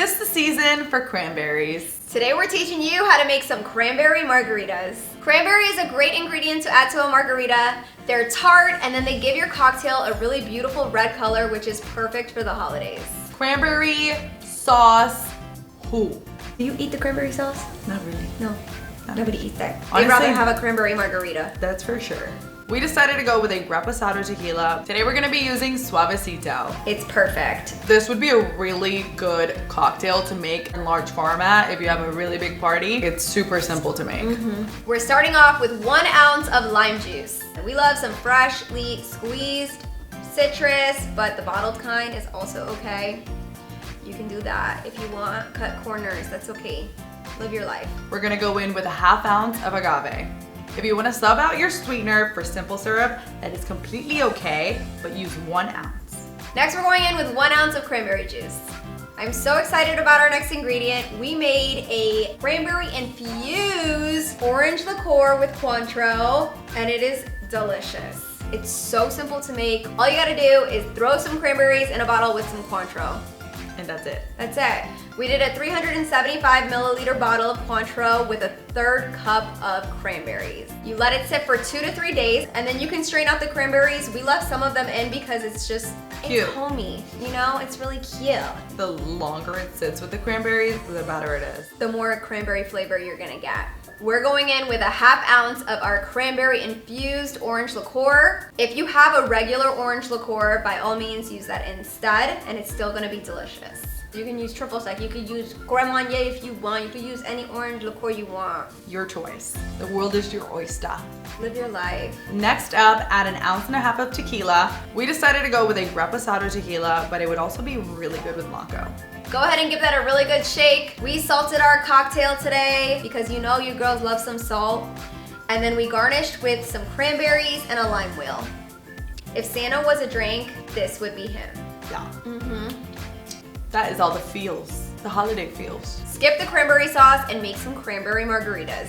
'tis the season for cranberries. Today we're teaching you how to make some cranberry margaritas. Cranberry is a great ingredient to add to a margarita. They're tart and then they give your cocktail a really beautiful red color, which is perfect for the holidays. Cranberry sauce. Who? Do you eat the cranberry sauce? Not really. No. Nobody eats that. Honestly, I'd rather have a cranberry margarita. That's for sure. We decided to go with a reposado tequila. Today we're gonna be using Suavecito. It's perfect. This would be a really good cocktail to make in large format if you have a really big party. It's super simple to make. We're starting off with 1 ounce of lime juice. We love some freshly squeezed citrus, but the bottled kind is also okay. You can do that if you want. Cut corners, that's okay. Live your life. We're gonna go in with a 1/2 ounce of agave. If you wanna sub out your sweetener for simple syrup, that is completely okay, but use 1 ounce. Next, we're going in with 1 ounce of cranberry juice. I'm so excited about our next ingredient. We made a cranberry infused orange liqueur with Cointreau, and it is delicious. It's so simple to make. All you gotta do is throw some cranberries in a bottle with some Cointreau. And that's it. That's it. We did a 375 milliliter bottle of Cointreau with a 1/3 cup of cranberries. You let it sit for 2 to 3 days, and then you can strain out the cranberries. We left some of them in because it's just Cute. It's homey, you know? It's really cute. The longer it sits with the cranberries, the better it is. The more cranberry flavor you're gonna get. We're going in with a 1/2 ounce of our cranberry infused orange liqueur. If you have a regular orange liqueur, by all means use that instead, and it's still gonna be delicious. You can use triple sec, you could use Grand Marnier if you want, you could use any orange liqueur you want. Your choice. The world is your oyster. Live your life. Next up, add 1.5 ounces of tequila. We decided to go with a reposado tequila, but it would also be really good with Blanco. Go ahead and give that a really good shake. We salted our cocktail today because you know you girls love some salt. And then we garnished with some cranberries and a lime wheel. If Santa was a drink, this would be him. Yeah. That is all the feels, the holiday feels. Skip the cranberry sauce and make some cranberry margaritas.